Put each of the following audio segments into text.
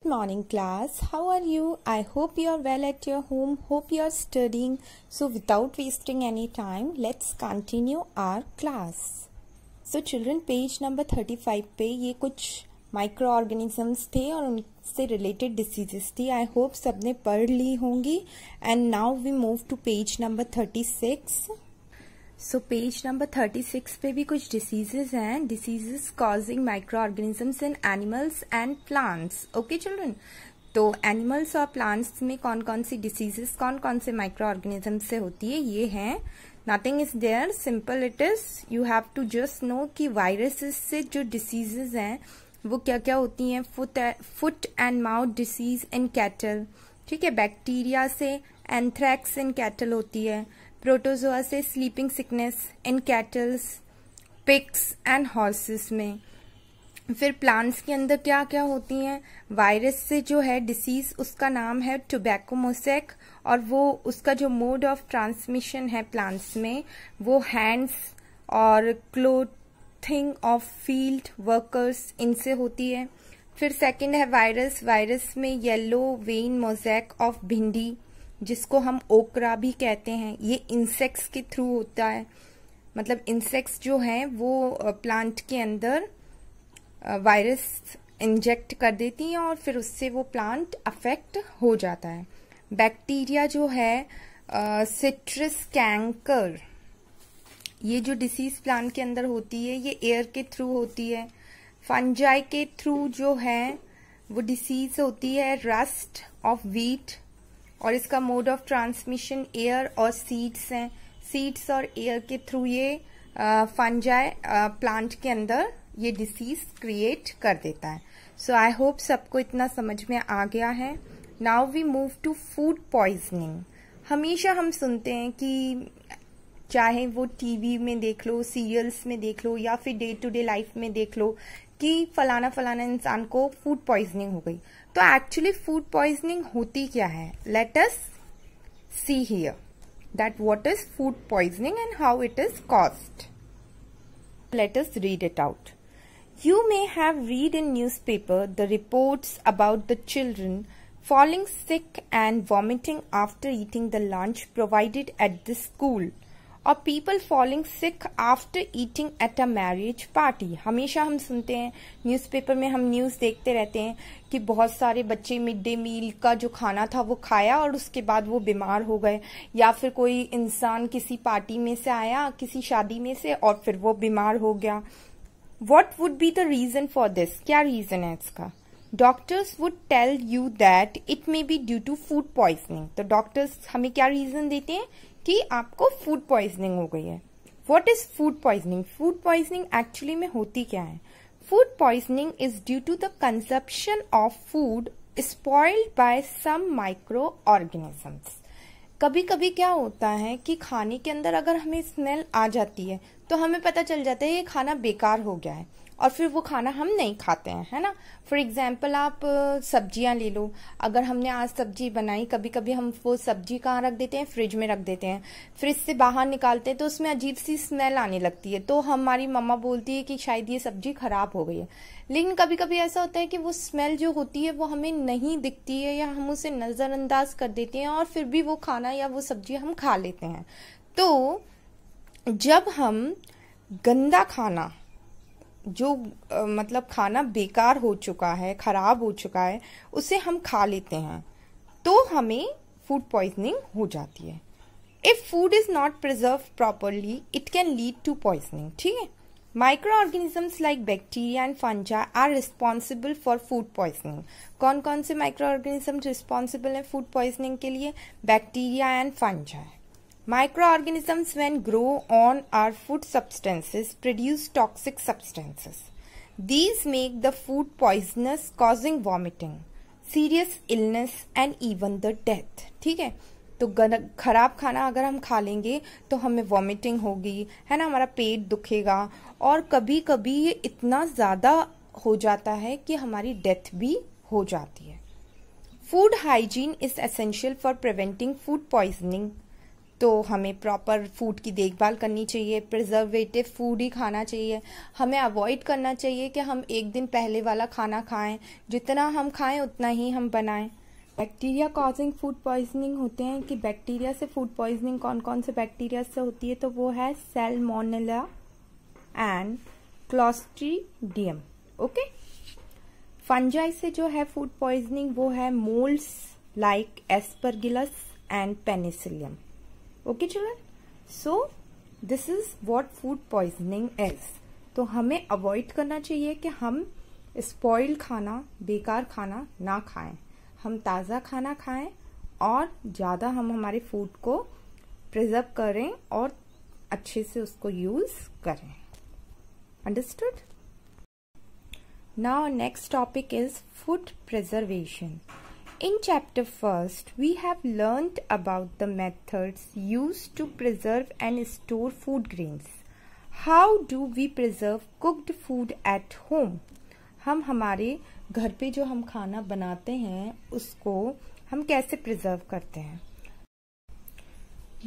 Good morning class, how are you? I hope you are well at your home, hope you are studying. So without wasting any time, let's continue our class. So children, page number 35 पे ये कुछ micro organisms थे और उनसे related diseases थी. I hope सबने पढ़ ली होंगी. And now we move to page number 36. So page number 36 पे भी कुछ डिसीजेस हैं. Diseases causing micro organisms in animals and plants. Okay children, तो एनिमल्स और प्लांट्स में कौन कौन सी डिसीजेस, कौन कौन से माइक्रो ऑर्गेनिजम्स से होती है, ये हैं. Nothing is there, simple it is. You have to just know कि वायरसेस से जो डिसीजेस हैं वो क्या क्या होती हैं. Foot and mouth disease in cattle, ठीक है. बैक्टीरिया से एंथ्रैक्स इन कैटल होती है. प्रोटोजोआ से sleeping sickness in kettles, pigs and horses में. फिर प्लांट्स के अंदर क्या क्या होती हैं. वायरस से जो है डिसीज, उसका नाम है टोबैको मोसेक, और वो उसका जो मोड ऑफ ट्रांसमिशन है प्लांट्स में वो हैंड्स और क्लोथिंग ऑफ फील्ड वर्कर्स, इनसे होती है. फिर सेकंड है वायरस. वायरस में येलो वेन मोज़ेक ऑफ भिंडी, जिसको हम ओकरा भी कहते हैं, ये इंसेक्ट्स के थ्रू होता है. मतलब इंसेक्ट्स जो हैं वो प्लांट के अंदर वायरस इंजेक्ट कर देती हैं और फिर उससे वो प्लांट अफेक्ट हो जाता है. बैक्टीरिया जो है सिट्रस कैंकर, ये जो डिसीज प्लांट के अंदर होती है ये एयर के थ्रू होती है. फंजाई के थ्रू जो है वो डिसीज होती है रस्ट ऑफ व्हीट, और इसका मोड ऑफ ट्रांसमिशन एयर और सीड्स हैं. सीड्स और एयर के थ्रू ये फंजाई प्लांट के अंदर ये डिसीज क्रिएट कर देता है. सो आई होप सबको इतना समझ में आ गया है. Now we move to food poisoning. हमेशा हम सुनते हैं कि चाहे वो टीवी में देख लो, सीरियल्स में देख लो, या फिर डे टू डे लाइफ में देख लो कि फलाना फलाना इंसान को फूड पॉइजनिंग हो गई. तो एक्चुअली फूड पॉइजनिंग होती क्या है? Let us see here that what is food poisoning and how it is caused. Let us read it out. You may have read in newspaper the reports about the children falling sick and vomiting after eating the lunch provided at the school, or people falling sick after eating at a marriage party. हमेशा हम सुनते हैं newspaper में, हम news देखते रहते हैं कि बहुत सारे बच्चे मिड डे मील का जो खाना था वो खाया और उसके बाद वो बीमार हो गए, या फिर कोई इंसान किसी पार्टी में से आया, किसी शादी में से, और फिर वो बीमार हो गया. What would be the reason for this? क्या रीजन है इसका? Doctors would tell you that it may be due to food poisoning. तो डॉक्टर्स हमें क्या रीजन देते हैं कि आपको फूड पॉइजनिंग हो गई है. What is food poisoning? Food poisoning actually में होती क्या है? Food poisoning is due to the consumption of food spoiled by some micro organisms. कभी कभी क्या होता है कि खाने के अंदर अगर हमें स्मेल आ जाती है तो हमें पता चल जाता है ये खाना बेकार हो गया है, और फिर वो खाना हम नहीं खाते हैं, है ना. फॉर एग्जाम्पल आप सब्जियां ले लो. अगर हमने आज सब्जी बनाई, कभी कभी हम वो सब्जी कहाँ रख देते हैं? फ्रिज में रख देते हैं. फ्रिज से बाहर निकालते हैं तो उसमें अजीब सी स्मेल आने लगती है, तो हमारी मम्मा बोलती है कि शायद ये सब्जी खराब हो गई है. लेकिन कभी कभी ऐसा होता है कि वो स्मेल जो होती है वो हमें नहीं दिखती है, या हम उसे नजरअंदाज कर देते हैं और फिर भी वो खाना या वो सब्जी हम खा लेते हैं. तो जब हम गंदा खाना, जो मतलब खाना बेकार हो चुका है, खराब हो चुका है, उसे हम खा लेते हैं तो हमें फूड पॉइजनिंग हो जाती है. If food is not preserve properly it can lead to poisoning. ठीक है. Micro organisms like bacteria and fungi are responsible for food poisoning. कौन कौन से माइक्रो ऑर्गेनिज्म रिस्पॉन्सिबल है फूड पॉइजनिंग के लिए? Bacteria and fungi. Microorganisms when grow on our food substances produce toxic substances. These make the food poisonous, causing vomiting, serious illness and even the death. ठीक है. तो खराब खाना अगर हम खा लेंगे तो हमें वॉमिटिंग होगी, है ना, हमारा पेट दुखेगा, और कभी कभी ये इतना ज्यादा हो जाता है कि हमारी डेथ भी हो जाती है. Food hygiene is essential for preventing food poisoning. तो हमें प्रॉपर फूड की देखभाल करनी चाहिए, प्रिजर्वेटिव फूड ही खाना चाहिए। हमें अवॉइड करना चाहिए कि हम एक दिन पहले वाला खाना खाएं, जितना हम खाएं उतना ही हम बनाएं। बैक्टीरिया कॉजिंग फूड पॉइजनिंग होते हैं कि बैक्टीरिया से फूड पॉइजनिंग कौन कौन से बैक्टीरिया से होती है, तो वो है Salmonella and Clostridium. Okay. Fungi से जो है फूड पॉइजनिंग वो है moulds like Aspergillus and Penicillium. Okay children, so this is what food poisoning is. तो हमें अवॉइड करना चाहिए कि हम स्पॉइल्ड खाना, बेकार खाना ना खाएं, हम ताज़ा खाना खाएं और ज़्यादा हम हमारे फूड को प्रिजर्व करें और अच्छे से उसको यूज करें। Understood? Now next topic is food preservation. In chapter first, we have learned about the methods used to preserve and store food grains. How do we preserve cooked food at home? हम हमारे घर पे जो हम खाना बनाते हैं उसको हम कैसे प्रिजर्व करते हैं।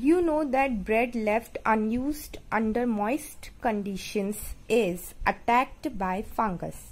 You know that bread left unused under moist conditions is attacked by fungus.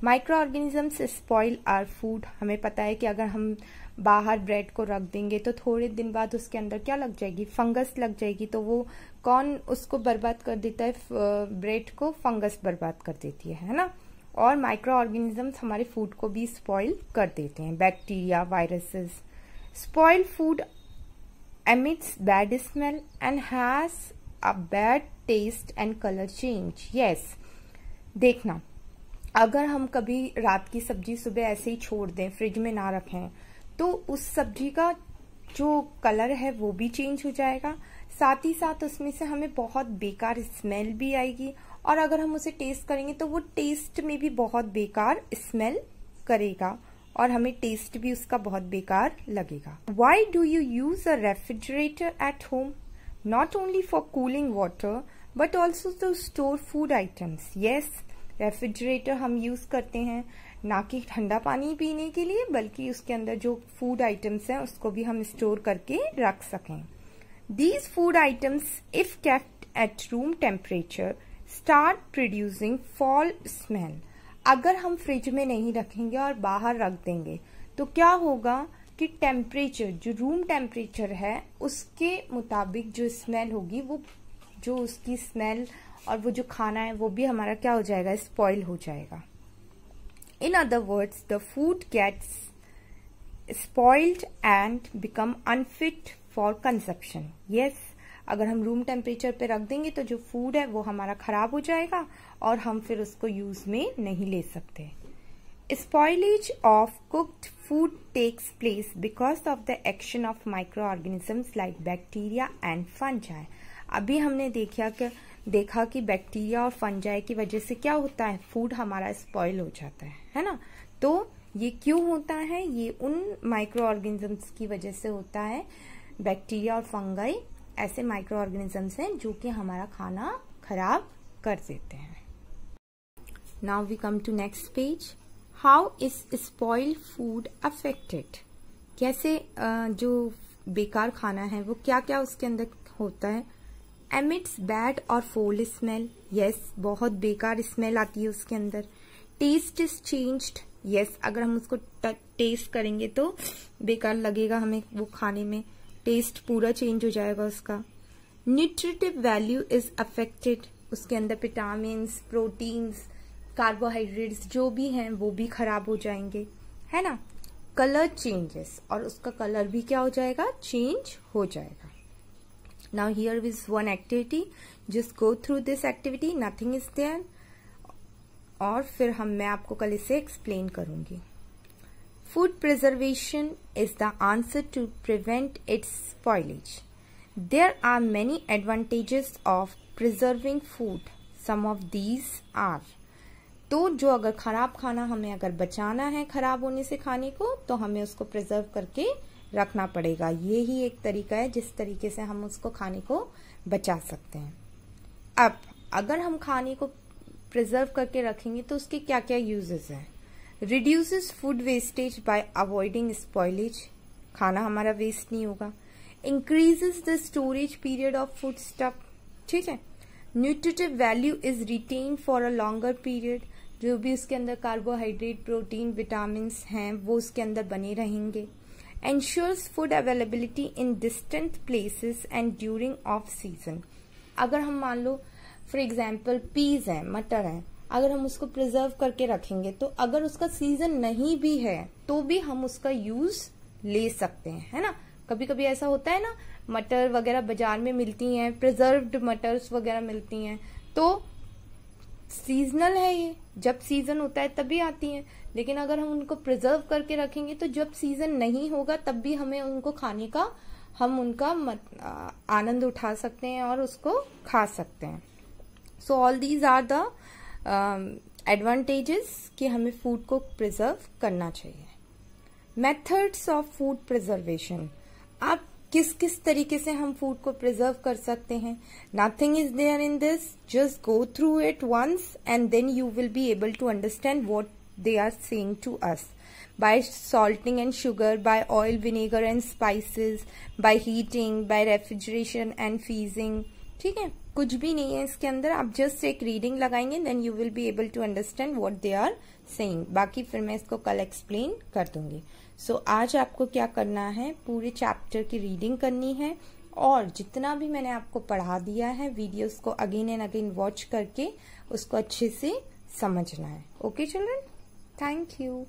Micro organisms spoil our food. हमें पता है कि अगर हम बाहर ब्रेड को रख देंगे तो थोड़े दिन बाद उसके अंदर क्या लग जाएगी, फंगस लग जाएगी। तो वो कौन उसको बर्बाद कर देता है, ब्रेड को फंगस बर्बाद कर देती है ना। और माइक्रो ऑर्गेनिजम्स हमारे फूड को भी स्पॉइल कर देते हैं, bacteria, viruses. Spoil food emits bad smell and has a bad taste and colour change. Yes, देखना, अगर हम कभी रात की सब्जी सुबह ऐसे ही छोड़ दें, फ्रिज में ना रखें, तो उस सब्जी का जो कलर है वो भी चेंज हो जाएगा, साथ ही साथ उसमें से हमें बहुत बेकार स्मेल भी आएगी। और अगर हम उसे टेस्ट करेंगे तो वो टेस्ट में भी बहुत बेकार स्मेल करेगा और हमें टेस्ट भी उसका बहुत बेकार लगेगा। Why do you use a refrigerator at home? Not only for cooling water but also to store food items. Yes, refrigerator हम यूज करते हैं ना कि ठंडा पानी पीने के लिए, बल्कि उसके अंदर जो फूड आइटम्स हैं उसको भी हम स्टोर करके रख सकें। These food items if kept at room temperature start producing fall smell. अगर हम फ्रिज में नहीं रखेंगे और बाहर रख देंगे तो क्या होगा कि टेम्परेचर, जो रूम टेम्परेचर है, उसके मुताबिक जो स्मेल होगी, वो जो उसकी स्मेल और वो जो खाना है वो भी हमारा क्या हो जाएगा, स्पॉइल हो जाएगा। In other words, the food gets spoiled and become unfit for consumption. Yes, अगर हम रूम टेम्परेचर पे रख देंगे तो जो फूड है वो हमारा खराब हो जाएगा और हम फिर उसको यूज में नहीं ले सकते। Spoilage of cooked food takes place because of the action of microorganisms like bacteria and fungi. अभी हमने देखा कि बैक्टीरिया और फंजाई की वजह से क्या होता है, फूड हमारा स्पॉइल हो जाता है ना। तो ये क्यों होता है? ये उन माइक्रो ऑर्गेनिजम्स की वजह से होता है। बैक्टीरिया और फंगाई ऐसे माइक्रो ऑर्गेनिजम्स हैं जो कि हमारा खाना खराब कर देते हैं। Now we come to next page. How is spoiled food affected? कैसे जो बेकार खाना है वो क्या क्या उसके अंदर होता है। एमिट्स बैड और फोल स्मेल। यस, बहुत बेकार स्मेल आती है उसके अंदर। Test is changed. यस, अगर हम उसको टेस्ट करेंगे तो बेकार लगेगा हमें वो खाने में, टेस्ट पूरा चेंज हो जाएगा उसका। Nutritive value is affected. उसके अंदर विटामिन, प्रोटीन्स, कार्बोहाइड्रेट्स जो भी हैं वो भी खराब हो जाएंगे, है ना। कलर चेंजेस, और उसका कलर भी क्या हो जाएगा, चेंज हो जाएगा। Now here is one activity, just go through this activity, nothing is there, और फिर मैं आपको कल इसे एक्सप्लेन करूंगी। Food preservation is the answer to prevent its spoilage. There are many advantages of preserving food. Some of these are, तो जो अगर खराब खाना हमें अगर बचाना है खराब होने से खाने को, तो हमें उसको प्रिजर्व करके रखना पड़ेगा। ये ही एक तरीका है जिस तरीके से हम उसको खाने को बचा सकते हैं। अब अगर हम खाने को प्रिजर्व करके रखेंगे तो उसके क्या क्या यूजेस हैं। Reduces food wastage by avoiding spoilage, खाना हमारा वेस्ट नहीं होगा। Increases the storage period of food stuff, ठीक है। Nutritive value is retain for a longer period, जो भी उसके अंदर कार्बोहाइड्रेट, प्रोटीन, विटामिन हैं वो उसके अंदर बने रहेंगे। Ensures food availability in distant places and during off season. अगर हम मान लो फॉर एग्जाम्पल पीज है, मटर है, अगर हम उसको प्रिजर्व करके रखेंगे तो अगर उसका सीजन नहीं भी है तो भी हम उसका यूज ले सकते हैं, है ना। कभी कभी ऐसा होता है ना, मटर वगैरह बाजार में मिलती हैं, प्रिजर्व्ड मटर्स वगैरह मिलती हैं, तो सीजनल है ये, जब सीजन होता है तभी आती हैं। लेकिन अगर हम उनको प्रिजर्व करके रखेंगे तो जब सीजन नहीं होगा तब भी हमें उनको खाने का, हम उनका आनंद उठा सकते हैं और उसको खा सकते हैं। So all these are the advantages कि हमें फूड को प्रिजर्व करना चाहिए। मेथड्स ऑफ फूड प्रिजर्वेशन, आप किस किस तरीके से हम फूड को प्रिजर्व कर सकते हैं। Nothing is there in this, just go through it once and then you will be able to understand what they are saying to us. By salting and sugar, by oil, vinegar and spices, by heating, by refrigeration and freezing, ठीक है, कुछ भी नहीं है इसके अंदर, आप just एक रीडिंग लगाएंगे then you will be able to understand what they are saying. बाकी फिर मैं इसको कल एक्सप्लेन कर दूंगी। सो आज आपको क्या करना है, पूरे चैप्टर की रीडिंग करनी है और जितना भी मैंने आपको पढ़ा दिया है वीडियोस को अगेन एंड अगेन वॉच करके उसको अच्छे से समझना है। Okay children, thank you.